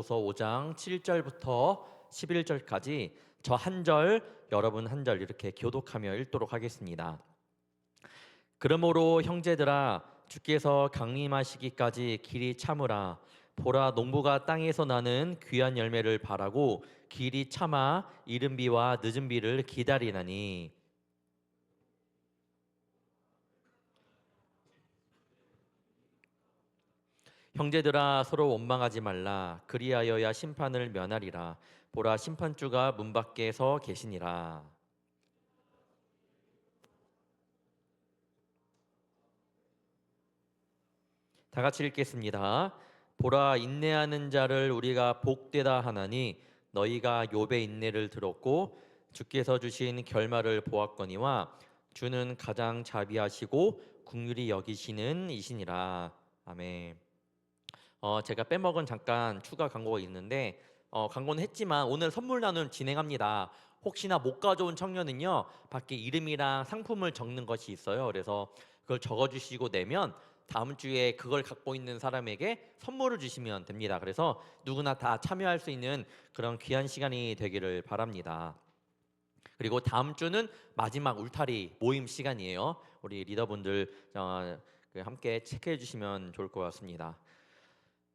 야고보서 5장 7절부터 11절까지 저 한 절, 여러분 한 절 이렇게 교독하며 읽도록 하겠습니다. 그러므로 형제들아, 주께서 강림하시기까지 길이 참으라. 보라, 농부가 땅에서 나는 귀한 열매를 바라고 길이 참아 이른 비와 늦은 비를 기다리나니, 형제들아, 서로 원망하지 말라. 그리하여야 심판을 면하리라. 보라, 심판주가 문 밖에 서 계시니라. 다 같이 읽겠습니다. 보라, 인내하는 자를 우리가 복되다 하나니, 너희가 욥의 인내를 들었고 주께서 주신 결말을 보았거니와, 주는 가장 자비하시고 긍휼히 여기시는 이시니라. 아멘. 제가 빼먹은 잠깐 추가 광고가 있는데, 광고는 했지만 오늘 선물 나눔 진행합니다. 혹시나 못 가져온 청년은요, 밖에 이름이랑 상품을 적는 것이 있어요. 그래서 그걸 적어주시고 내면 다음 주에 그걸 갖고 있는 사람에게 선물을 주시면 됩니다. 그래서 누구나 다 참여할 수 있는 그런 귀한 시간이 되기를 바랍니다. 그리고 다음 주는 마지막 울타리 모임 시간이에요. 우리 리더분들 함께 체크해 주시면 좋을 것 같습니다.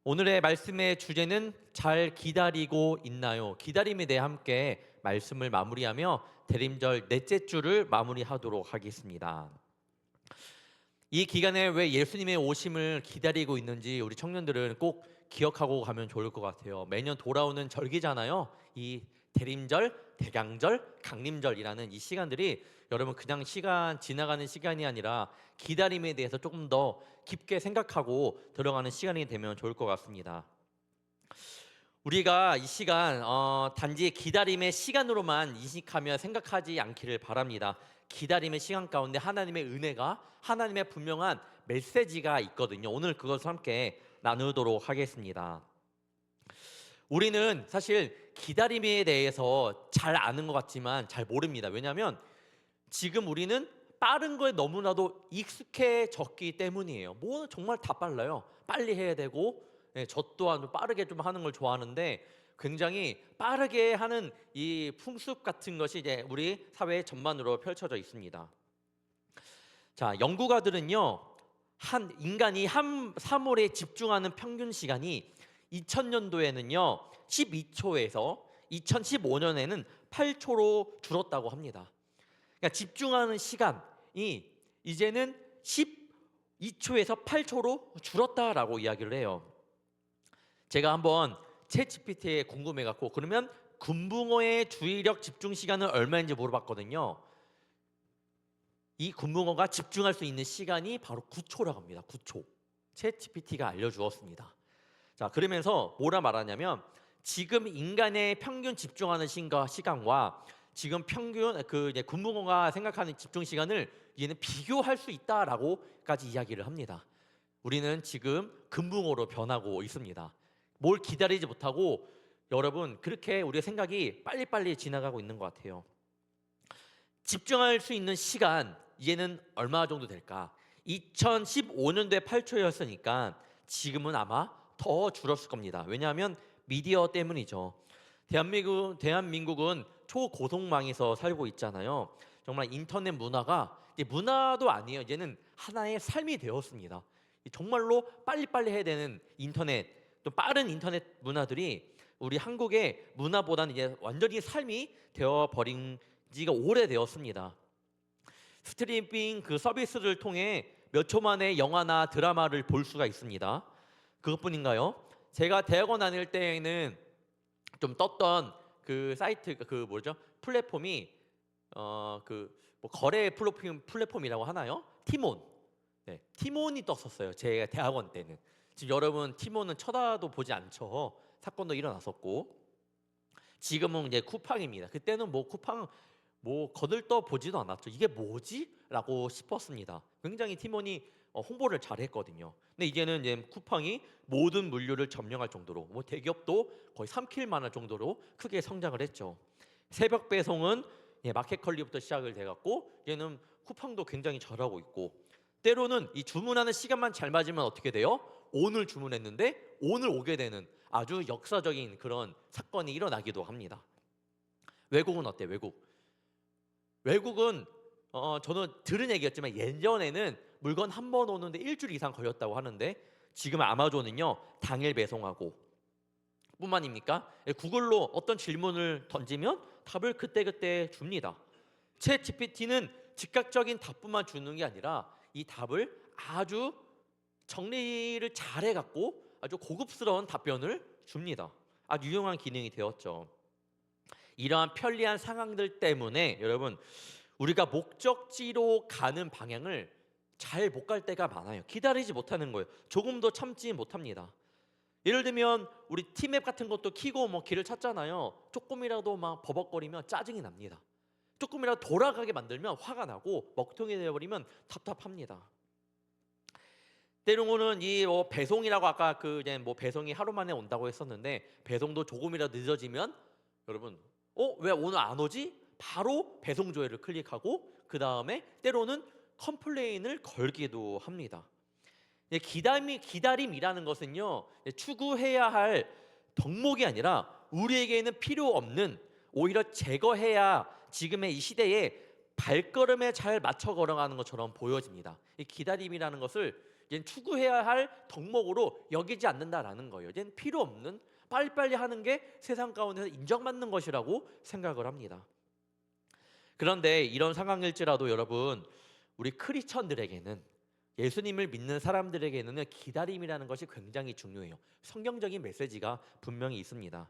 오늘의 말씀의 주제는 잘 기다리고 있나요? 기다림에 대해 함께 말씀을 마무리하며 대림절 넷째 주를 마무리하도록 하겠습니다. 이 기간에 왜 예수님의 오심을 기다리고 있는지 우리 청년들은 꼭 기억하고 가면 좋을 것 같아요. 매년 돌아오는 절기잖아요. 이 대림절, 대강절, 강림절이라는 이 시간들이 여러분 그냥 시간 지나가는 시간이 아니라 기다림에 대해서 조금 더 깊게 생각하고 들어가는 시간이 되면 좋을 것 같습니다. 우리가 이 시간 단지 기다림의 시간으로만 인식하며 생각하지 않기를 바랍니다. 기다림의 시간 가운데 하나님의 은혜가, 하나님의 분명한 메시지가 있거든요. 오늘 그것을 함께 나누도록 하겠습니다. 우리는 사실 기다림에 대해서 잘 아는 것 같지만 잘 모릅니다. 왜냐하면 지금 우리는 빠른 거에 너무나도 익숙해졌기 때문이에요. 뭐 정말 다 빨라요. 빨리 해야 되고, 저 또한 빠르게 좀 하는 걸 좋아하는데, 굉장히 빠르게 하는 이 풍습 같은 것이 이제 우리 사회 전반으로 펼쳐져 있습니다. 자, 연구가들은요, 한 인간이 한 사물에 집중하는 평균 시간이 2000년도에는요 12초에서 2015년에는 8초로 줄었다고 합니다. 그러니까 집중하는 시간이 이제는 12초에서 8초로 줄었다라고 이야기를 해요. 제가 한번 챗GPT에 궁금해갖고, 그러면 금붕어의 주의력 집중 시간은 얼마인지 물어봤거든요. 이 금붕어가 집중할 수 있는 시간이 바로 9초라고 합니다. 9초. 챗GPT가 알려주었습니다. 자, 그러면서 뭐라 말하냐면, 지금 인간의 평균 집중하는 시간과 지금 평균 금붕어가 생각하는 집중 시간을 얘는 비교할 수 있다라고까지 이야기를 합니다. 우리는 지금 금붕어로 변하고 있습니다. 뭘 기다리지 못하고 여러분 그렇게 우리의 생각이 빨리빨리 지나가고 있는 것 같아요. 집중할 수 있는 시간 이제는 얼마 정도 될까? 2015년도에 8초였으니까 지금은 아마 더 줄었을 겁니다. 왜냐하면 미디어 때문이죠. 대한민국은 초고속망에서 살고 있잖아요. 정말 인터넷 문화가 이제 문화도 아니에요. 이제는 하나의 삶이 되었습니다. 정말로 빨리빨리 해야 되는 인터넷, 또 빠른 인터넷 문화들이 우리 한국의 문화보다는 이제 완전히 삶이 되어버린 지가 오래되었습니다. 스트리밍 그 서비스를 통해 몇 초 만에 영화나 드라마를 볼 수가 있습니다. 그것뿐인가요? 제가 대학원 다닐 때에는 좀 떴던 그 사이트 플랫폼이 뭐 거래 플랫폼이라고 하나요? 티몬. 네, 티몬이 떴었어요. 제 대학원 때는. 지금 여러분 티몬은 쳐다도 보지 않죠. 사건도 일어났었고. 지금은 이제 쿠팡입니다. 그때는 뭐 쿠팡 거들떠 보지도 않았죠. 이게 뭐지? 라고 싶었습니다. 굉장히 티몬이 홍보를 잘했거든요. 근데 이제는 이제 쿠팡이 모든 물류를 점령할 정도로, 뭐 대기업도 거의 삼킬 만할 정도로 크게 성장을 했죠. 새벽 배송은 마켓컬리부터 시작을 돼갖고 얘는 쿠팡도 굉장히 잘하고 있고, 때로는 이 주문하는 시간만 잘 맞으면 어떻게 돼요? 오늘 주문했는데 오늘 오게 되는 아주 역사적인 그런 사건이 일어나기도 합니다. 외국은 어때? 외국은 저는 들은 얘기였지만 예전에는 물건 한 번 오는데 일주일 이상 걸렸다고 하는데 지금 아마존은요 당일 배송하고 뿐만입니까? 구글로 어떤 질문을 던지면 답을 그때그때 줍니다. 챗 GPT는 즉각적인 답뿐만 주는 게 아니라 이 답을 아주 정리를 잘해 갖고 아주 고급스러운 답변을 줍니다. 아주 유용한 기능이 되었죠. 이러한 편리한 상황들 때문에 여러분 우리가 목적지로 가는 방향을 잘 못 갈 때가 많아요. 기다리지 못하는 거예요. 조금도 참지 못합니다. 예를 들면 우리 티맵 같은 것도 키고 뭐 길을 찾잖아요. 조금이라도 막 버벅거리면 짜증이 납니다. 조금이라도 돌아가게 만들면 화가 나고 먹통이 되어버리면 답답합니다. 때로는 이 배송이라고 아까 그 이제 뭐 배송이 하루 만에 온다고 했었는데 배송도 조금이라도 늦어지면 여러분 왜 오늘 안 오지? 바로 배송 조회를 클릭하고 그 다음에 때로는 컴플레인을 걸기도 합니다. 기다림이라는 것은요 추구해야 할 덕목이 아니라 우리에게는 필요 없는 오히려 제거해야 지금의 이 시대에 발걸음에 잘 맞춰 걸어가는 것처럼 보여집니다. 이 기다림이라는 것을 이제 추구해야 할 덕목으로 여기지 않는다라는 거예요. 이제는 필요 없는 빨리빨리 하는 게 세상 가운데서 인정받는 것이라고 생각을 합니다. 그런데 이런 상황일지라도 여러분 우리 크리스천들에게는 예수님을 믿는 사람들에게는 기다림이라는 것이 굉장히 중요해요. 성경적인 메시지가 분명히 있습니다.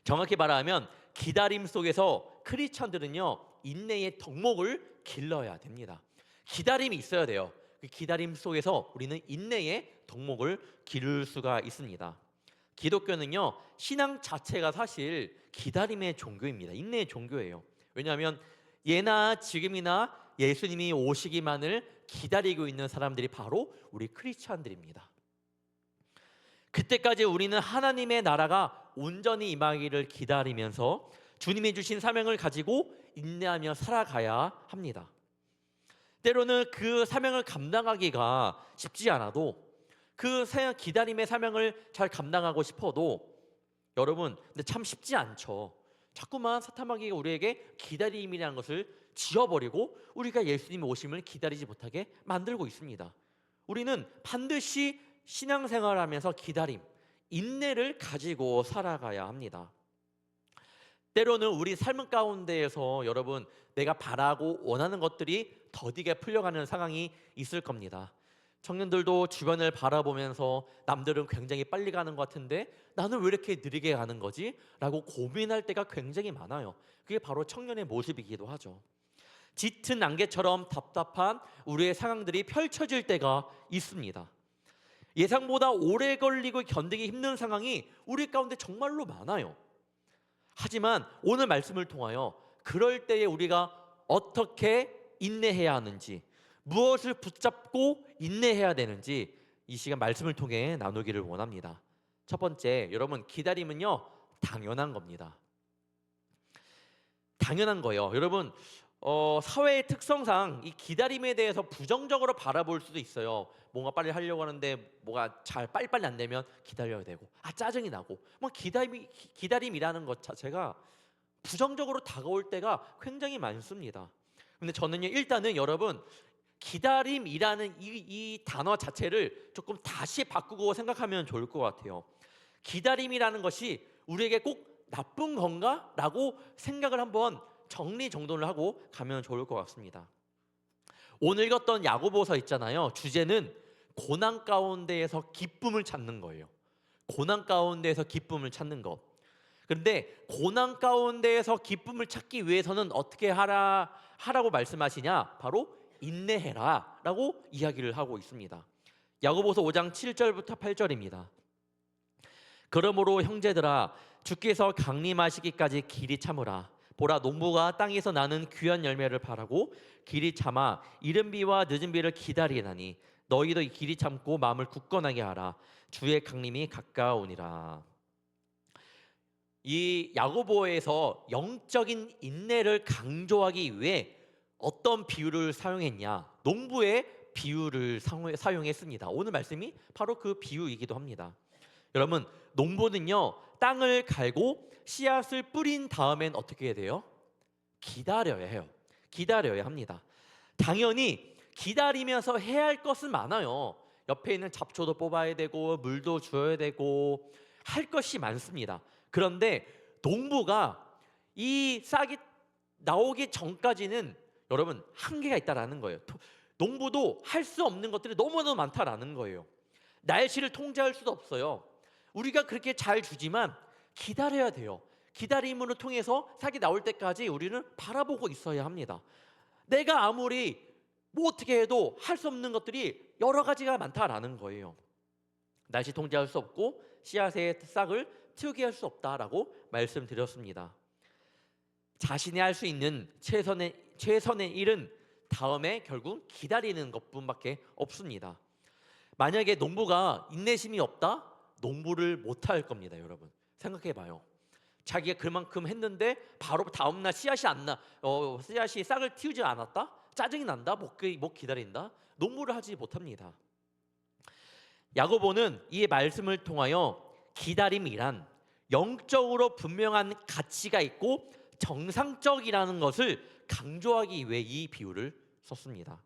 정확히 말하면 기다림 속에서 크리스천들은요 인내의 덕목을 길러야 됩니다. 기다림이 있어야 돼요. 그 기다림 속에서 우리는 인내의 덕목을 기를 수가 있습니다. 기독교는요 신앙 자체가 사실 기다림의 종교입니다. 인내의 종교예요. 왜냐하면 예나 지금이나 예수님이 오시기만을 기다리고 있는 사람들이 바로 우리 크리스찬들입니다. 그때까지 우리는 하나님의 나라가 온전히 임하기를 기다리면서 주님이 주신 사명을 가지고 인내하며 살아가야 합니다. 때로는 그 사명을 감당하기가 쉽지 않아도 그 기다림의 사명을 잘 감당하고 싶어도 여러분 근데 참 쉽지 않죠. 자꾸만 사탄마귀가 우리에게 기다림이라는 것을 지어버리고 우리가 예수님의 오심을 기다리지 못하게 만들고 있습니다. 우리는 반드시 신앙생활하면서 기다림, 인내를 가지고 살아가야 합니다. 때로는 우리 삶 가운데에서 여러분 내가 바라고 원하는 것들이 더디게 풀려가는 상황이 있을 겁니다. 청년들도 주변을 바라보면서 남들은 굉장히 빨리 가는 것 같은데 나는 왜 이렇게 느리게 가는 거지? 라고 고민할 때가 굉장히 많아요. 그게 바로 청년의 모습이기도 하죠. 짙은 안개처럼 답답한 우리의 상황들이 펼쳐질 때가 있습니다. 예상보다 오래 걸리고 견디기 힘든 상황이 우리 가운데 정말로 많아요. 하지만 오늘 말씀을 통하여 그럴 때에 우리가 어떻게 인내해야 하는지, 무엇을 붙잡고 인내해야 되는지 이 시간 말씀을 통해 나누기를 원합니다. 첫 번째, 여러분 기다림은요 당연한 겁니다. 당연한 거예요. 여러분 사회의 특성상 이 기다림에 대해서 부정적으로 바라볼 수도 있어요. 뭔가 빨리 하려고 하는데 뭐가 잘 빨리빨리 안 되면 기다려야 되고 짜증이 나고 뭐 기다림이라는 것 자체가 부정적으로 다가올 때가 굉장히 많습니다. 근데 저는요 일단은 여러분 기다림이라는 이 단어 자체를 조금 다시 바꾸고 생각하면 좋을 것 같아요. 기다림이라는 것이 우리에게 꼭 나쁜 건가? 라고 생각을 한번 정리정돈을 하고 가면 좋을 것 같습니다. 오늘 읽었던 야고보서 있잖아요. 주제는 고난 가운데에서 기쁨을 찾는 거예요. 고난 가운데에서 기쁨을 찾는 것. 그런데 고난 가운데에서 기쁨을 찾기 위해서는 어떻게 하라고 말씀하시냐? 바로 인내해라 라고 이야기를 하고 있습니다. 야고보서 5장 7절부터 8절입니다. 그러므로 형제들아 주께서 강림하시기까지 길이 참으라. 보라 농부가 땅에서 나는 귀한 열매를 바라고 길이 참아 이른 비와 늦은 비를 기다리나니 너희도 이 길이 참고 마음을 굳건하게 하라. 주의 강림이 가까우니라. 이 야고보에서 영적인 인내를 강조하기 위해 어떤 비유를 사용했냐? 농부의 비유를 사용했습니다. 오늘 말씀이 바로 그 비유이기도 합니다. 여러분, 농부는요 땅을 갈고 씨앗을 뿌린 다음엔 어떻게 해야 돼요? 기다려야 해요. 기다려야 합니다. 당연히 기다리면서 해야 할 것은 많아요. 옆에 있는 잡초도 뽑아야 되고 물도 줘야 되고 할 것이 많습니다. 그런데 농부가 이 싹이 나오기 전까지는 여러분 한계가 있다라는 거예요. 농부도 할 수 없는 것들이 너무너무 많다라는 거예요. 날씨를 통제할 수도 없어요. 우리가 그렇게 잘 주지만 기다려야 돼요. 기다림으로 통해서 싹이 나올 때까지 우리는 바라보고 있어야 합니다. 내가 아무리 뭐 어떻게 해도 할 수 없는 것들이 여러 가지가 많다라는 거예요. 날씨 통제할 수 없고 씨앗의 싹을 틔우게 할 수 없다라고 말씀드렸습니다. 자신이 할 수 있는 최선의 일은 다음에 결국 기다리는 것뿐밖에 없습니다. 만약에 농부가 인내심이 없다? 농부를 못할 겁니다. 여러분 생각해봐요. 자기가 그만큼 했는데 바로 다음날 씨앗이 싹을 틔우지 않았다? 짜증이 난다? 못 기다린다? 농부를 하지 못합니다. 야고보는 이 말씀을 통하여 기다림이란 영적으로 분명한 가치가 있고 정상적이라는 것을 강조하기 위해 이 비유를 썼습니다.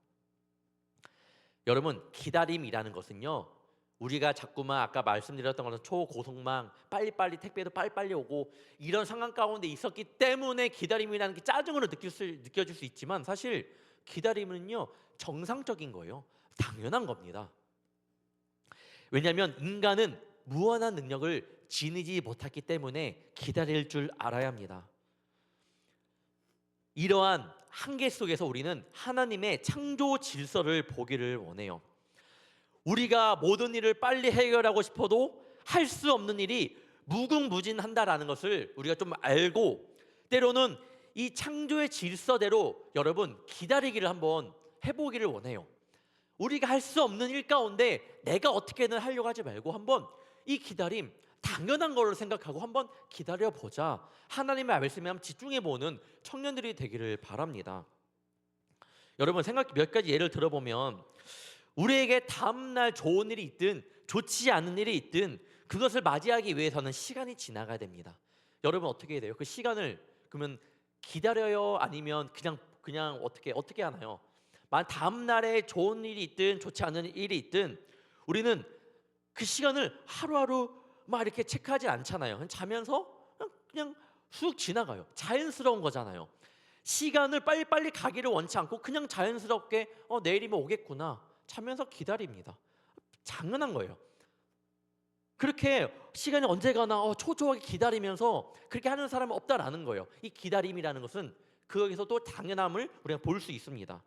여러분, 기다림이라는 것은요, 우리가 자꾸만 아까 말씀드렸던 것은 초고속망, 빨리빨리 택배도 빨리빨리 오고 이런 상황 가운데 있었기 때문에 기다림이라는 게 짜증으로 느껴질 수 있지만 사실 기다림은요 정상적인 거예요. 당연한 겁니다. 왜냐하면 인간은 무한한 능력을 지니지 못했기 때문에 기다릴 줄 알아야 합니다. 이러한 한계 속에서 우리는 하나님의 창조 질서를 보기를 원해요. 우리가 모든 일을 빨리 해결하고 싶어도 할 수 없는 일이 무궁무진한다라는 것을 우리가 좀 알고, 때로는 이 창조의 질서대로 여러분 기다리기를 한번 해보기를 원해요. 우리가 할 수 없는 일 가운데 내가 어떻게든 하려고 하지 말고 한번 이 기다림 당연한 걸로 생각하고 한번 기다려보자. 하나님의 말씀에 한번 집중해보는 청년들이 되기를 바랍니다. 여러분 몇 가지 예를 들어보면 우리에게 다음날 좋은 일이 있든 좋지 않은 일이 있든 그것을 맞이하기 위해서는 시간이 지나가야 됩니다. 여러분 어떻게 해야 돼요? 그 시간을 그러면 기다려요? 아니면 그냥 어떻게 하나요? 다음날에 좋은 일이 있든 좋지 않은 일이 있든 우리는 그 시간을 하루하루 막 이렇게 체크하지 않잖아요. 자면서 그냥 쑥 지나가요. 자연스러운 거잖아요. 시간을 빨리빨리 가기를 원치 않고 그냥 자연스럽게 내일이면 오겠구나 자면서 기다립니다. 당연한 거예요. 그렇게 시간이 언제 가나 초조하게 기다리면서 그렇게 하는 사람은 없다라는 거예요. 이 기다림이라는 것은 거기서도 당연함을 우리가 볼 수 있습니다.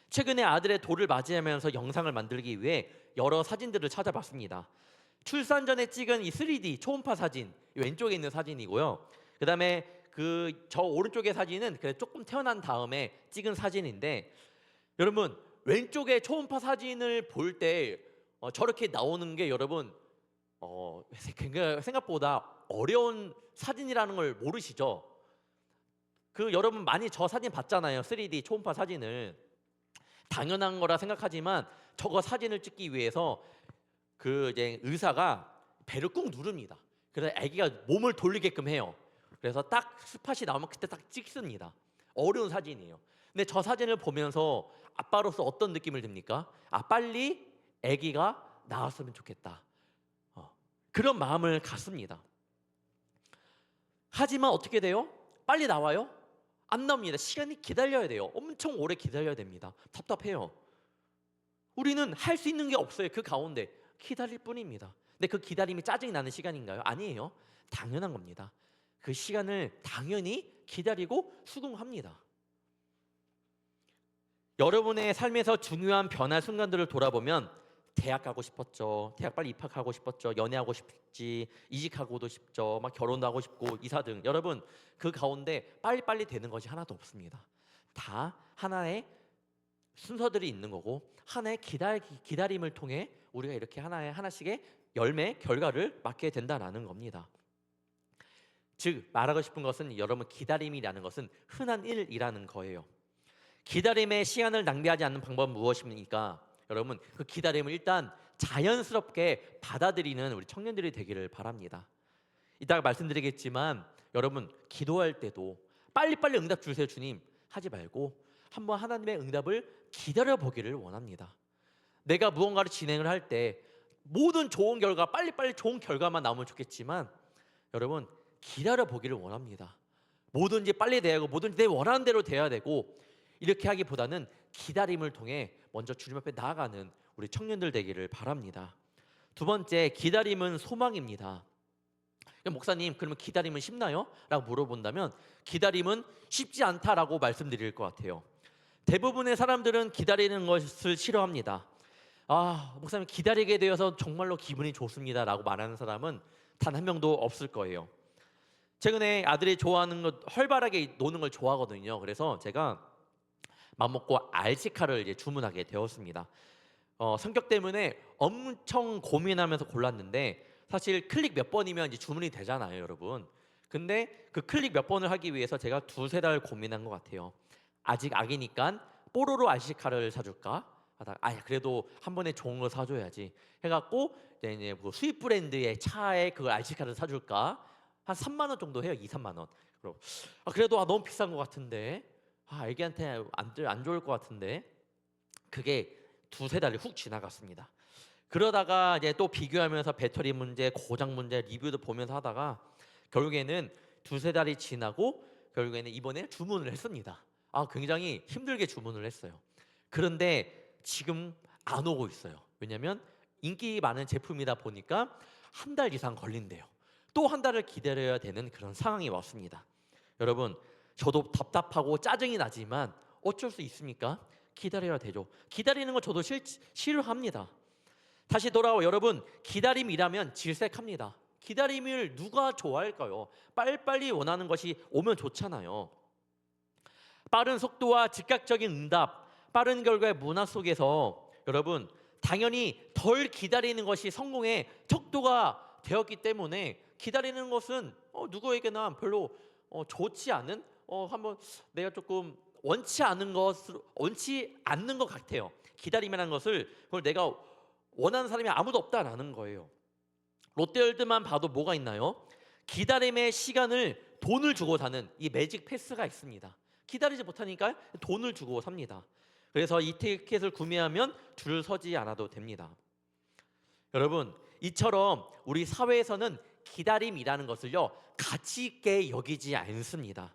최근에 아들의 돌을 맞이하면서 영상을 만들기 위해 여러 사진들을 찾아봤습니다. 출산 전에 찍은 이 3D 초음파 사진, 왼쪽에 있는 사진이고요. 그다음에 저 오른쪽의 사진은 조금 태어난 다음에 찍은 사진인데, 여러분 왼쪽에 초음파 사진을 볼 때 저렇게 나오는 게 여러분 생각보다 어려운 사진이라는 걸 모르시죠? 여러분 많이 저 사진 봤잖아요. 3D 초음파 사진을. 당연한 거라 생각하지만 저거 사진을 찍기 위해서 이제 의사가 배를 꾹 누릅니다. 그래서 아기가 몸을 돌리게끔 해요. 그래서 딱 스팟이 나오면 그때 딱 찍습니다. 어려운 사진이에요. 근데 저 사진을 보면서 아빠로서 어떤 느낌을 듭니까? 빨리 아기가 나왔으면 좋겠다. 그런 마음을 갖습니다. 하지만 어떻게 돼요? 빨리 나와요? 안 나옵니다. 시간이 기다려야 돼요. 엄청 오래 기다려야 됩니다. 답답해요. 우리는 할 수 있는 게 없어요. 그 가운데 기다릴 뿐입니다. 근데 그 기다림이 짜증이 나는 시간인가요? 아니에요. 당연한 겁니다. 그 시간을 당연히 기다리고 수긍합니다. 여러분의 삶에서 중요한 변화 순간들을 돌아보면 대학 가고 싶었죠. 대학 빨리 입학하고 싶었죠. 연애하고 싶지, 이직하고도 싶죠. 막 결혼도 하고 싶고, 이사 등. 여러분 그 가운데 빨리빨리 되는 것이 하나도 없습니다. 다 하나의 순서들이 있는 거고 하나의 기다림을 통해 우리가 이렇게 하나씩의 열매, 결과를 맞게 된다는 겁니다. 즉 말하고 싶은 것은 여러분 기다림이라는 것은 흔한 일이라는 거예요. 기다림의 시간을 낭비하지 않는 방법은 무엇입니까? 여러분 그 기다림을 일단 자연스럽게 받아들이는 우리 청년들이 되기를 바랍니다. 이따가 말씀드리겠지만 여러분 기도할 때도 빨리빨리 응답 주세요 주님 하지 말고 한번 하나님의 응답을 기다려 보기를 원합니다. 내가 무언가를 진행을 할 때 모든 좋은 결과 빨리빨리 좋은 결과만 나오면 좋겠지만 여러분 기다려 보기를 원합니다. 뭐든지 빨리 돼야 하고 뭐든지 내 원하는 대로 돼야 되고 이렇게 하기보다는 기다림을 통해 먼저 주님 앞에 나아가는 우리 청년들 되기를 바랍니다. 두 번째, 기다림은 소망입니다. 목사님 그러면 기다림은 쉽나요? 라고 물어본다면 기다림은 쉽지 않다라고 말씀드릴 것 같아요. 대부분의 사람들은 기다리는 것을 싫어합니다. 목사님 기다리게 되어서 정말로 기분이 좋습니다 라고 말하는 사람은 단 한 명도 없을 거예요. 최근에 아들이 좋아하는 것, 활발하게 노는 걸 좋아하거든요. 그래서 제가 맘먹고 RC카를 이제 주문하게 되었습니다. 성격 때문에 엄청 고민하면서 골랐는데 사실 클릭 몇 번이면 이제 주문이 되잖아요, 여러분. 근데 그 클릭 몇 번을 하기 위해서 제가 두세 달 고민한 것 같아요. 아직 아기니까 뽀로로 RC카를 사줄까? 하다가 그래도 한 번에 좋은 거 사줘야지 해갖고 이제 뭐 수입 브랜드의 차에 그 RC카를 사줄까? 한 3만 원 정도 해요. 2, 3만 원. 그래도 너무 비싼 것 같은데 애기한테 안 좋을 것 같은데 그게 두세 달이 훅 지나갔습니다. 그러다가 이제 또 비교하면서 배터리 문제, 고장 문제 리뷰도 보면서 하다가 결국에는 두세 달이 지나고 결국에는 이번에 주문을 했습니다. 굉장히 힘들게 주문을 했어요. 그런데 지금 안 오고 있어요. 왜냐하면 인기 많은 제품이다 보니까 한 달 이상 걸린대요. 또 한 달을 기다려야 되는 그런 상황이 왔습니다. 여러분 저도 답답하고 짜증이 나지만 어쩔 수 있습니까? 기다려야 되죠. 기다리는 거 저도 싫어합니다. 다시 돌아와 여러분 기다림이라면 질색합니다. 기다림을 누가 좋아할까요? 빨리빨리 원하는 것이 오면 좋잖아요. 빠른 속도와 즉각적인 응답, 빠른 결과의 문화 속에서 여러분 당연히 덜 기다리는 것이 성공의 척도가 되었기 때문에 기다리는 것은 누구에게나 별로 좋지 않은 한번 내가 조금 원치 않는 것 같아요. 기다림이라는 것을 그걸 내가 원하는 사람이 아무도 없다라는 거예요. 롯데월드만 봐도 뭐가 있나요? 기다림의 시간을 돈을 주고 사는 이 매직 패스가 있습니다. 기다리지 못하니까 돈을 주고 삽니다. 그래서 이 티켓을 구매하면 줄을 서지 않아도 됩니다. 여러분 이처럼 우리 사회에서는 기다림이라는 것을요 가치 있게 여기지 않습니다.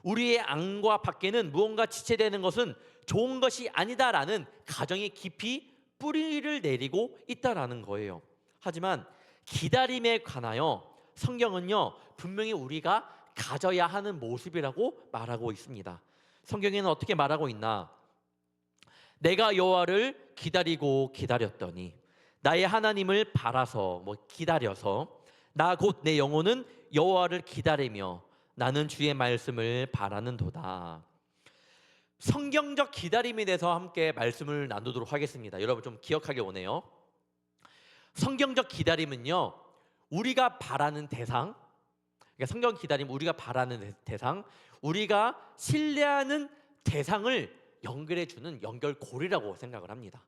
우리의 안과 밖에는 무언가 지체되는 것은 좋은 것이 아니다라는 가정이 깊이 뿌리를 내리고 있다라는 거예요. 하지만 기다림에 관하여 성경은요 분명히 우리가 가져야 하는 모습이라고 말하고 있습니다. 성경에는 어떻게 말하고 있나? 내가 여호와를 기다리고 기다렸더니 나의 하나님을 바라서 기다려서 나 곧 내 영혼은 여호와를 기다리며 나는 주의 말씀을 바라는도다. 성경적 기다림에 대해서 함께 말씀을 나누도록 하겠습니다. 여러분 좀 기억하기 원해요. 성경적 기다림은요 우리가 바라는 대상, 그러니까 성경 기다림 우리가 바라는 대상, 우리가 신뢰하는 대상을 연결해주는 연결고리라고 생각을 합니다.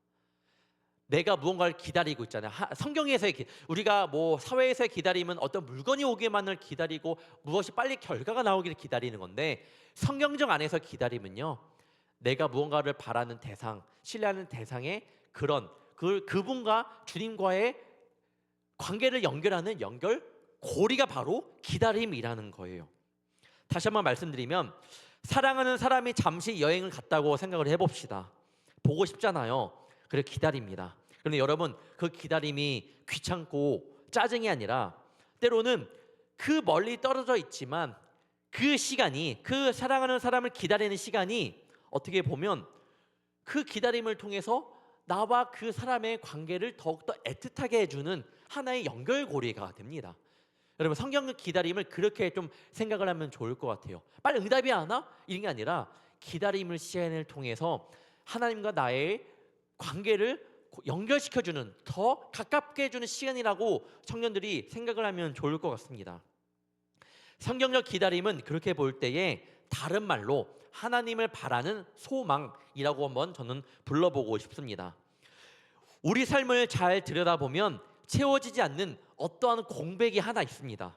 내가 무언가를 기다리고 있잖아요. 성경에서의 우리가 사회에서의 기다림은 어떤 물건이 오기만을 기다리고 무엇이 빨리 결과가 나오기를 기다리는 건데 성경적 안에서 기다림은요 내가 무언가를 바라는 대상, 신뢰하는 대상의 그분과 주님과의 관계를 연결하는 연결고리가 바로 기다림이라는 거예요. 다시 한번 말씀드리면 사랑하는 사람이 잠시 여행을 갔다고 생각을 해봅시다. 보고 싶잖아요. 그래 기다립니다. 그런데 여러분 그 기다림이 귀찮고 짜증이 아니라 때로는 그 멀리 떨어져 있지만 그 시간이, 그 사랑하는 사람을 기다리는 시간이 어떻게 보면 그 기다림을 통해서 나와 그 사람의 관계를 더욱더 애틋하게 해주는 하나의 연결고리가 됩니다. 여러분 성경 기다림을 그렇게 좀 생각을 하면 좋을 것 같아요. 빨리 응답이 안 와? 이런 게 아니라 기다림을 시간을 통해서 하나님과 나의 관계를 연결시켜주는, 더 가깝게 해주는 시간이라고 청년들이 생각을 하면 좋을 것 같습니다. 성경적 기다림은 그렇게 볼 때에 다른 말로 하나님을 바라는 소망이라고 한번 저는 불러보고 싶습니다. 우리 삶을 잘 들여다보면 채워지지 않는 어떠한 공백이 하나 있습니다.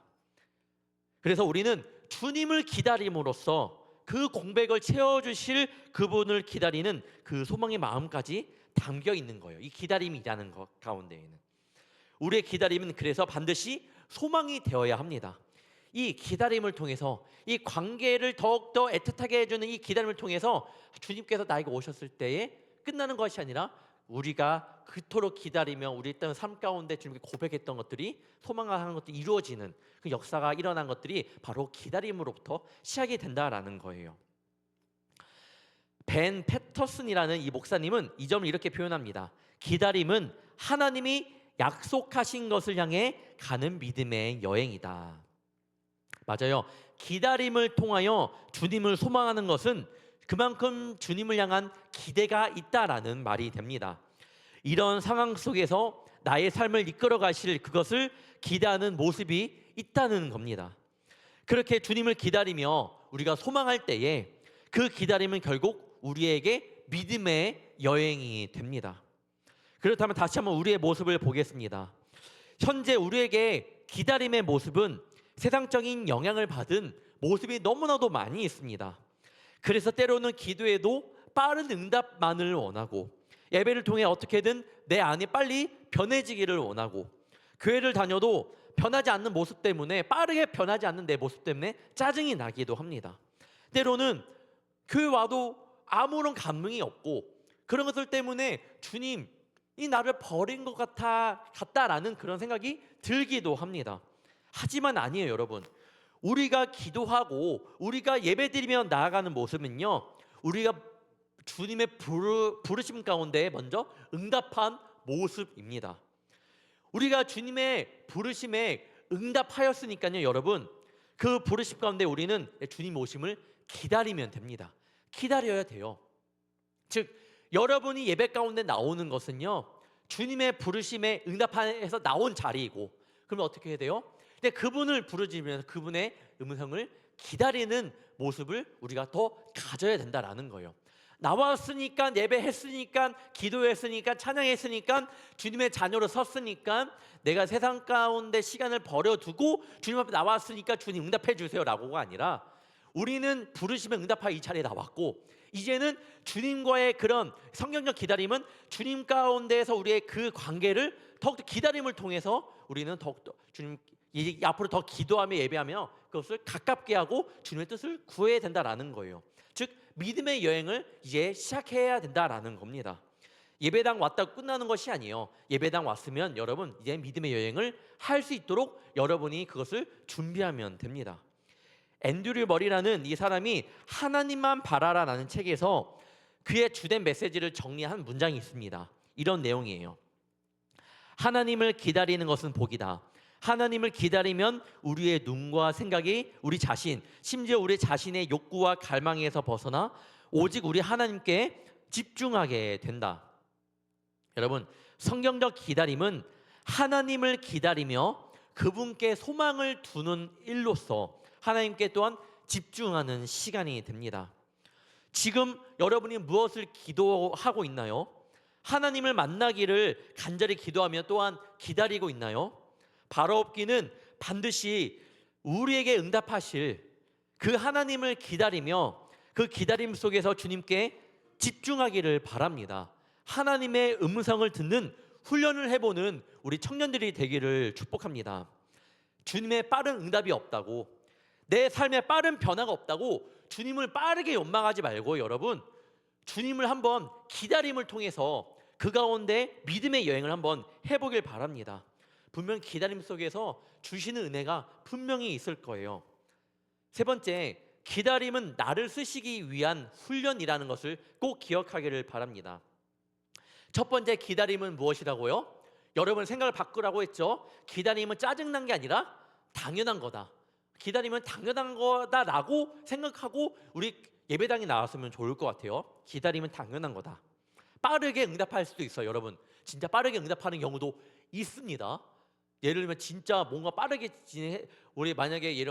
그래서 우리는 주님을 기다림으로써 그 공백을 채워주실 그분을 기다리는 그 소망의 마음까지 담겨 있는 거예요. 이 기다림이라는 것 가운데에는 우리의 기다림은 그래서 반드시 소망이 되어야 합니다. 이 기다림을 통해서 이 관계를 더욱더 애틋하게 해주는 이 기다림을 통해서 주님께서 나에게 오셨을 때에 끝나는 것이 아니라 우리가 그토록 기다리며 우리 땅 삶 가운데 주님께 고백했던 것들이 소망하는 것들이 이루어지는 그 역사가 일어난 것들이 바로 기다림으로부터 시작이 된다라는 거예요. 벤 패터슨이라는 이 목사님은 이 점을 이렇게 표현합니다. 기다림은 하나님이 약속하신 것을 향해 가는 믿음의 여행이다. 맞아요. 기다림을 통하여 주님을 소망하는 것은 그만큼 주님을 향한 기대가 있다라는 말이 됩니다. 이런 상황 속에서 나의 삶을 이끌어 가실 그것을 기대하는 모습이 있다는 겁니다. 그렇게 주님을 기다리며 우리가 소망할 때에 그 기다림은 결국 우리에게 믿음의 여행이 됩니다. 그렇다면 다시 한번 우리의 모습을 보겠습니다. 현재 우리에게 기다림의 모습은 세상적인 영향을 받은 모습이 너무나도 많이 있습니다. 그래서 때로는 기도에도 빠른 응답만을 원하고 예배를 통해 어떻게든 내 안이 빨리 변해지기를 원하고 교회를 다녀도 변하지 않는 모습 때문에 빠르게 변하지 않는 내 모습 때문에 짜증이 나기도 합니다. 때로는 교회 와도 아무런 감흥이 없고 그런 것들 때문에 주님이 나를 버린 것 같다라는 그런 생각이 들기도 합니다. 하지만 아니에요, 여러분. 우리가 기도하고 우리가 예배드리며 나아가는 모습은요, 우리가 주님의 부르심 가운데 먼저 응답한 모습입니다. 우리가 주님의 부르심에 응답하였으니까요, 여러분, 그 부르심 가운데 우리는 주님 오심을 기다리면 됩니다. 기다려야 돼요. 즉 여러분이 예배 가운데 나오는 것은요, 주님의 부르심에 응답해서 나온 자리이고, 그러면 어떻게 해야 돼요? 근데 그분을 부르짖으면서 그분의 음성을 기다리는 모습을 우리가 더 가져야 된다라는 거예요. 나왔으니까, 예배했으니까, 기도했으니까, 찬양했으니까, 주님의 자녀로 섰으니까, 내가 세상 가운데 시간을 버려두고 주님 앞에 나왔으니까 주님 응답해 주세요 라고가 아니라, 우리는 부르심에 응답할 이 자리에 나왔고 이제는 주님과의 그런 성경적 기다림은 주님 가운데에서 우리의 그 관계를 더욱더 기다림을 통해서 우리는 더욱더 주님 앞으로 더 기도하며 예배하며 그것을 가깝게 하고 주님의 뜻을 구해야 된다라는 거예요. 즉 믿음의 여행을 이제 시작해야 된다라는 겁니다. 예배당 왔다 끝나는 것이 아니에요. 예배당 왔으면 여러분 이제 믿음의 여행을 할 수 있도록 여러분이 그것을 준비하면 됩니다. 앤드류 머리라는 이 사람이 하나님만 바라라라는 책에서 그의 주된 메시지를 정리한 문장이 있습니다. 이런 내용이에요. 하나님을 기다리는 것은 복이다. 하나님을 기다리면 우리의 눈과 생각이 우리 자신, 심지어 우리 자신의 욕구와 갈망에서 벗어나 오직 우리 하나님께 집중하게 된다. 여러분, 성경적 기다림은 하나님을 기다리며 그분께 소망을 두는 일로서 하나님께 또한 집중하는 시간이 됩니다. 지금 여러분이 무엇을 기도하고 있나요? 하나님을 만나기를 간절히 기도하며 또한 기다리고 있나요? 바로 없기는 반드시 우리에게 응답하실 그 하나님을 기다리며 그 기다림 속에서 주님께 집중하기를 바랍니다. 하나님의 음성을 듣는 훈련을 해보는 우리 청년들이 되기를 축복합니다. 주님의 빠른 응답이 없다고, 내 삶에 빠른 변화가 없다고 주님을 빠르게 원망하지 말고 여러분, 주님을 한번 기다림을 통해서 그 가운데 믿음의 여행을 한번 해보길 바랍니다. 분명 기다림 속에서 주시는 은혜가 분명히 있을 거예요. 세 번째, 기다림은 나를 쓰시기 위한 훈련이라는 것을 꼭 기억하기를 바랍니다. 첫 번째 기다림은 무엇이라고요? 여러분 생각을 바꾸라고 했죠. 기다림은 짜증난 게 아니라 당연한 거다. 기다림은 당연한 거다라고 생각하고 우리 예배당에 나왔으면 좋을 것 같아요. 기다림은 당연한 거다. 빠르게 응답할 수도 있어요. 여러분 진짜 빠르게 응답하는 경우도 있습니다. 예를 들면 진짜 뭔가 빠르게 우리 만약에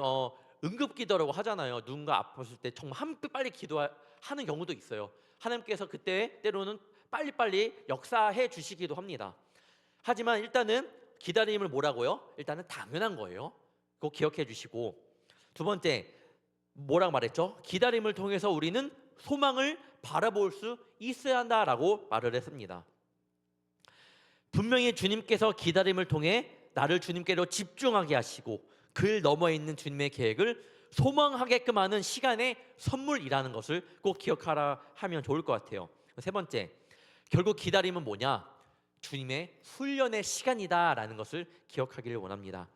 응급기도라고 하잖아요. 누군가 아팠을 때 정말 빨리 기도하는 경우도 있어요. 하나님께서 그때 때로는 빨리빨리 역사해 주시기도 합니다. 하지만 일단은 기다림을 뭐라고요? 일단은 당연한 거예요. 꼭 기억해 주시고, 두 번째 뭐라고 말했죠? 기다림을 통해서 우리는 소망을 바라볼 수 있어야 한다라고 말을 했습니다. 분명히 주님께서 기다림을 통해 나를 주님께로 집중하게 하시고 글 너머에 있는 주님의 계획을 소망하게끔 하는 시간의 선물이라는 것을 꼭 기억하라 하면 좋을 것 같아요. 세 번째, 결국 기다림은 뭐냐? 주님의 훈련의 시간이다라는 것을 기억하기를 원합니다.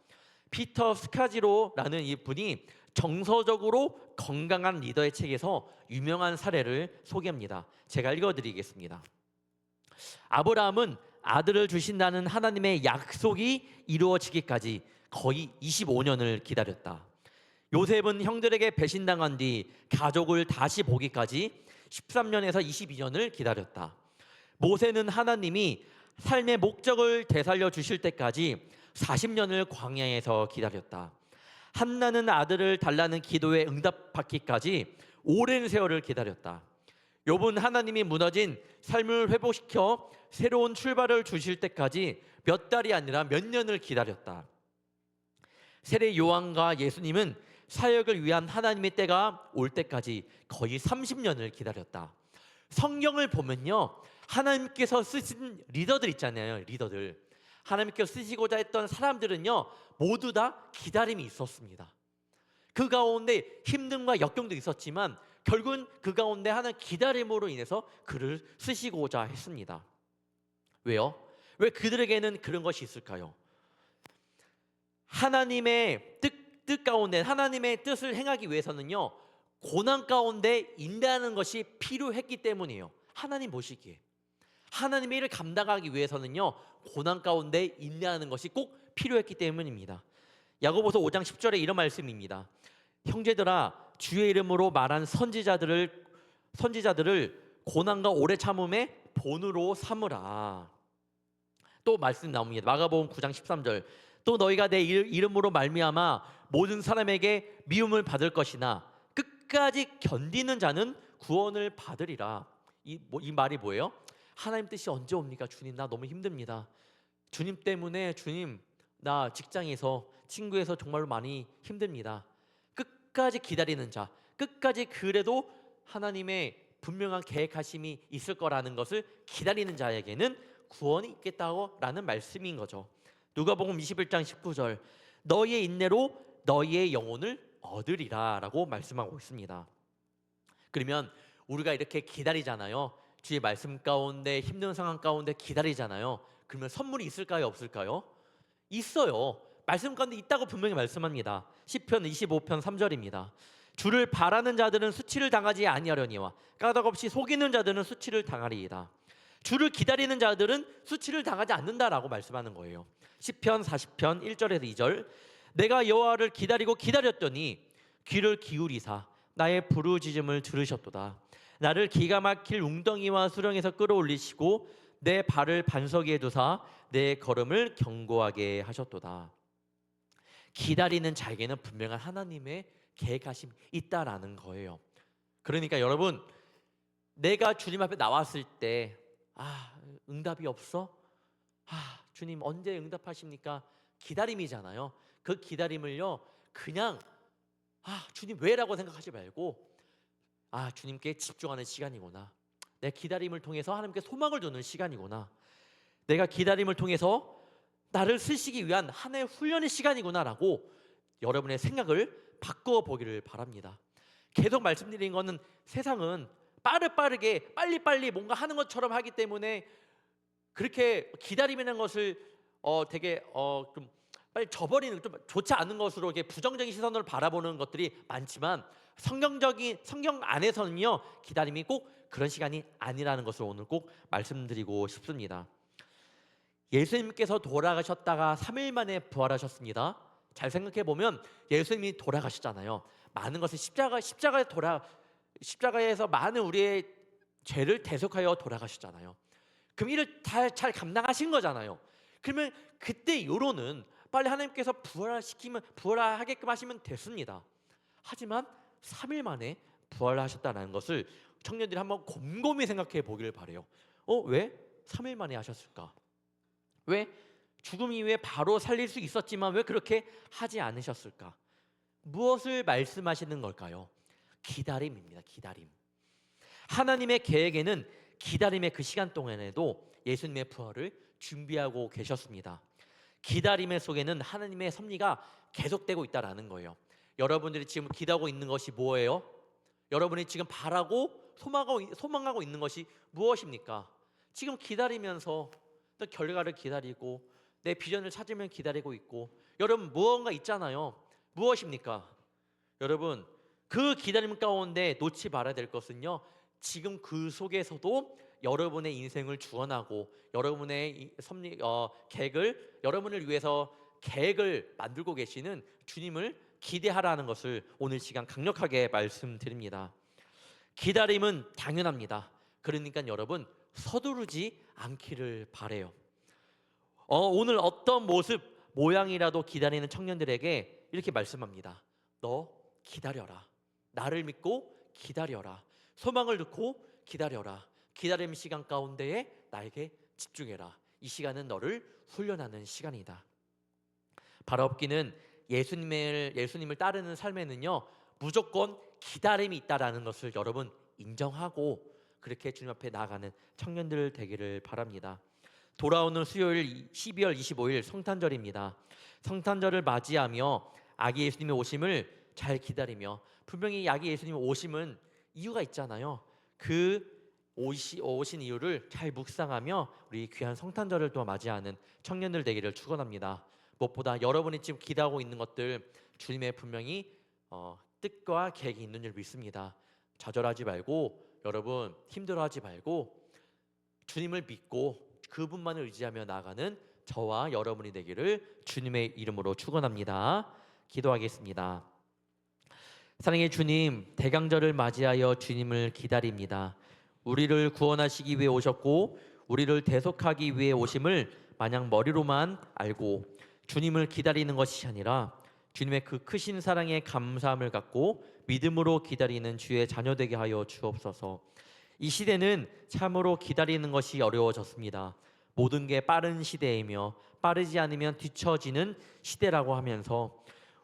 피터 스카지로라는 이 분이 정서적으로 건강한 리더의 책에서 유명한 사례를 소개합니다. 제가 읽어드리겠습니다. 아브라함은 아들을 주신다는 하나님의 약속이 이루어지기까지 거의 25년을 기다렸다. 요셉은 형들에게 배신당한 뒤 가족을 다시 보기까지 13년에서 22년을 기다렸다. 모세는 하나님이 삶의 목적을 되살려 주실 때까지 40년을 광야에서 기다렸다. 한나는 아들을 달라는 기도에 응답받기까지 오랜 세월을 기다렸다. 욥은 하나님이 무너진 삶을 회복시켜 새로운 출발을 주실 때까지 몇 달이 아니라 몇 년을 기다렸다. 세례 요한과 예수님은 사역을 위한 하나님의 때가 올 때까지 거의 30년을 기다렸다. 성경을 보면요, 하나님께서 쓰신 리더들 있잖아요. 리더들, 하나님께서 쓰시고자 했던 사람들은요 모두 다 기다림이 있었습니다. 그 가운데 힘듦과 역경도 있었지만 결국은 그 가운데 하나님 기다림으로 인해서 그를 쓰시고자 했습니다. 왜요? 왜 그들에게는 그런 것이 있을까요? 하나님의 뜻 가운데 하나님의 뜻을 행하기 위해서는요 고난 가운데 인내하는 것이 필요했기 때문이에요. 하나님 보시기에 하나님의 일을 감당하기 위해서는요 고난 가운데 인내하는 것이 꼭 필요했기 때문입니다. 야고보서 5장 10절에 이런 말씀입니다. 형제들아, 주의 이름으로 말한 선지자들을 고난과 오래 참음의 본으로 삼으라. 또 말씀 나옵니다. 마가복음 9장 13절. 또 너희가 내 이름으로 말미암아 모든 사람에게 미움을 받을 것이나 끝까지 견디는 자는 구원을 받으리라. 이 말이 뭐예요? 하나님 뜻이 언제 옵니까? 주님, 나 너무 힘듭니다. 주님 때문에, 주님, 나 직장에서 친구에서 정말로 많이 힘듭니다. 끝까지 기다리는 자, 끝까지 그래도 하나님의 분명한 계획하심이 있을 거라는 것을 기다리는 자에게는 구원이 있겠다라는 말씀인 거죠. 누가복음 21장 19절, 너희의 인내로 너희의 영혼을 얻으리라 라고 말씀하고 있습니다. 그러면 우리가 이렇게 기다리잖아요. 주의 말씀 가운데 힘든 상황 가운데 기다리잖아요. 그러면 선물이 있을까요? 없을까요? 있어요. 말씀 가운데 있다고 분명히 말씀합니다. 시편 25편 3절입니다. 주를 바라는 자들은 수치를 당하지 아니하려니와 까닭없이 속이는 자들은 수치를 당하리이다. 주를 기다리는 자들은 수치를 당하지 않는다라고 말씀하는 거예요. 시편 40편 1절에서 2절, 내가 여호와를 기다리고 기다렸더니 귀를 기울이사 나의 부르짖음을 들으셨도다. 나를 기가 막힐 웅덩이와 수렁에서 끌어올리시고 내 발을 반석 위에 두사 내 걸음을 견고하게 하셨도다. 기다리는 자에게는 분명한 하나님의 계획하심이 있다라는 거예요. 그러니까 여러분, 내가 주님 앞에 나왔을 때 응답이 없어? 주님 언제 응답하십니까? 기다림이잖아요. 그 기다림을요 그냥 주님 왜라고 생각하지 말고 주님께 집중하는 시간이구나. 내 기다림을 통해서 하나님께 소망을 두는 시간이구나. 내가 기다림을 통해서 나를 쓰시기 위한 하나의 훈련의 시간이구나라고 여러분의 생각을 바꾸어 보기를 바랍니다. 계속 말씀드린 거는 세상은 빠르게 빨리빨리 뭔가 하는 것처럼 하기 때문에 그렇게 기다림이라는 것을 되게 좀 빨리 저버리는, 좀 좋지 않은 것으로 이렇게 부정적인 시선으로 바라보는 것들이 많지만 성경 안에서는요 기다림이 꼭 그런 시간이 아니라는 것을 오늘 꼭 말씀드리고 싶습니다. 예수님께서 돌아가셨다가 3일 만에 부활하셨습니다. 잘 생각해 보면 예수님이 돌아가셨잖아요. 많은 것을 십자가에서 많은 우리의 죄를 대속하여 돌아가셨잖아요. 그럼 이를 잘 감당하신 거잖아요. 그러면 그때 요로는 빨리 하나님께서 부활하게끔 하시면 됐습니다. 하지만 3일 만에 부활하셨다는 것을 청년들이 한번 곰곰이 생각해 보기를 바래요. 왜 3일 만에 하셨을까? 왜 죽음 이후에 바로 살릴 수 있었지만 왜 그렇게 하지 않으셨을까? 무엇을 말씀하시는 걸까요? 기다림입니다. 기다림. 하나님의 계획에는 기다림의 그 시간 동안에도 예수님의 부활을 준비하고 계셨습니다. 기다림의 속에는 하나님의 섭리가 계속되고 있다라는 거예요. 여러분들이 지금 기다리고 있는 것이 뭐예요? 여러분이 지금 바라고 소망하고 있는 것이 무엇입니까? 지금 기다리면서 또 결과를 기다리고 내 비전을 찾으면 기다리고 있고, 여러분 무언가 있잖아요. 무엇입니까? 여러분, 그 기다림 가운데 놓지 말아야 될 것은요, 지금 그 속에서도 여러분의 인생을 주관하고 여러분의 계획을, 여러분을 위해서 계획을 만들고 계시는 주님을 기대하라는 것을 오늘 시간 강력하게 말씀드립니다. 기다림은 당연합니다. 그러니까 여러분, 서두르지 않기를 바래요. 오늘 어떤 모습 모양이라도 기다리는 청년들에게 이렇게 말씀합니다. 너 기다려라. 나를 믿고 기다려라. 소망을 넣고 기다려라. 기다림 시간 가운데에 나에게 집중해라. 이 시간은 너를 훈련하는 시간이다. 바라옵기는 예수님을 따르는 삶에는요, 무조건 기다림이 있다라는 것을 여러분 인정하고 그렇게 주님 앞에 나아가는 청년들 되기를 바랍니다. 돌아오는 수요일 12월 25일 성탄절입니다. 성탄절을 맞이하며 아기 예수님의 오심을 잘 기다리며, 분명히 아기 예수님의 오심은 이유가 있잖아요. 그 오신 이유를 잘 묵상하며 우리 귀한 성탄절을 또 맞이하는 청년들 되기를 축원합니다. 무엇보다 여러분이 지금 기대하고 있는 것들 주님의 분명히 뜻과 계획이 있는 줄 믿습니다. 좌절하지 말고, 여러분 힘들어하지 말고 주님을 믿고 그분만을 의지하며 나아가는 저와 여러분이 되기를 주님의 이름으로 축원합니다. 기도하겠습니다. 사랑의 주님, 대강절을 맞이하여 주님을 기다립니다. 우리를 구원하시기 위해 오셨고 우리를 대속하기 위해 오심을 마냥 머리로만 알고 주님을 기다리는 것이 아니라 주님의 그 크신 사랑에 감사함을 갖고 믿음으로 기다리는 주의 자녀 되게 하여 주옵소서. 이 시대는 참으로 기다리는 것이 어려워졌습니다. 모든 게 빠른 시대이며 빠르지 않으면 뒤처지는 시대라고 하면서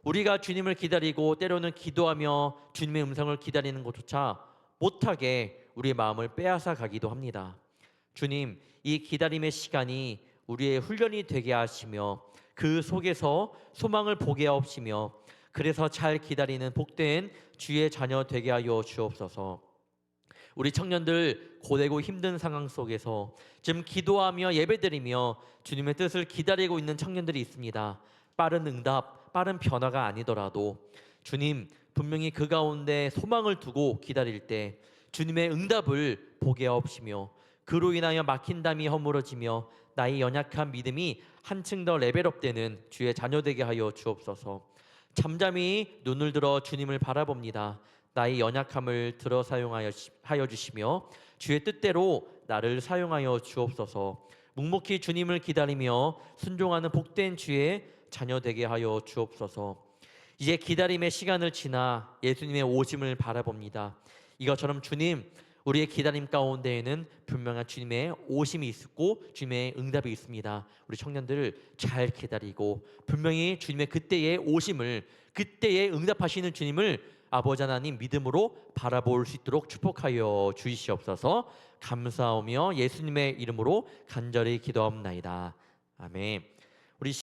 우리가 주님을 기다리고 때로는 기도하며 주님의 음성을 기다리는 것조차 못하게 우리의 마음을 빼앗아 가기도 합니다. 주님, 이 기다림의 시간이 우리의 훈련이 되게 하시며 그 속에서 소망을 보게 하옵시며, 그래서 잘 기다리는 복된 주의 자녀 되게 하여 주옵소서. 우리 청년들 고되고 힘든 상황 속에서 지금 기도하며 예배드리며 주님의 뜻을 기다리고 있는 청년들이 있습니다. 빠른 응답, 빠른 변화가 아니더라도 주님, 분명히 그 가운데 소망을 두고 기다릴 때 주님의 응답을 보게 하옵시며, 그로 인하여 막힌 담이 허물어지며 나의 연약한 믿음이 한층 더 레벨업되는 주의 자녀 되게 하여 주옵소서. 잠잠히 눈을 들어 주님을 바라봅니다. 나의 연약함을 들어 사용하여 주시며 주의 뜻대로 나를 사용하여 주옵소서. 묵묵히 주님을 기다리며 순종하는 복된 주의 자녀 되게 하여 주옵소서. 이제 기다림의 시간을 지나 예수님의 오심을 바라봅니다. 이것처럼 주님, 우리의 기다림 가운데에는 분명한 주님의 오심이 있고 주님의 응답이 있습니다. 우리 청년들을 잘 기다리고 분명히 주님의 그때의 오심을, 그때의 응답하시는 주님을 아버지 하나님 믿음으로 바라볼 수 있도록 축복하여 주시옵소서. 감사하며 예수님의 이름으로 간절히 기도합나이다. 아멘.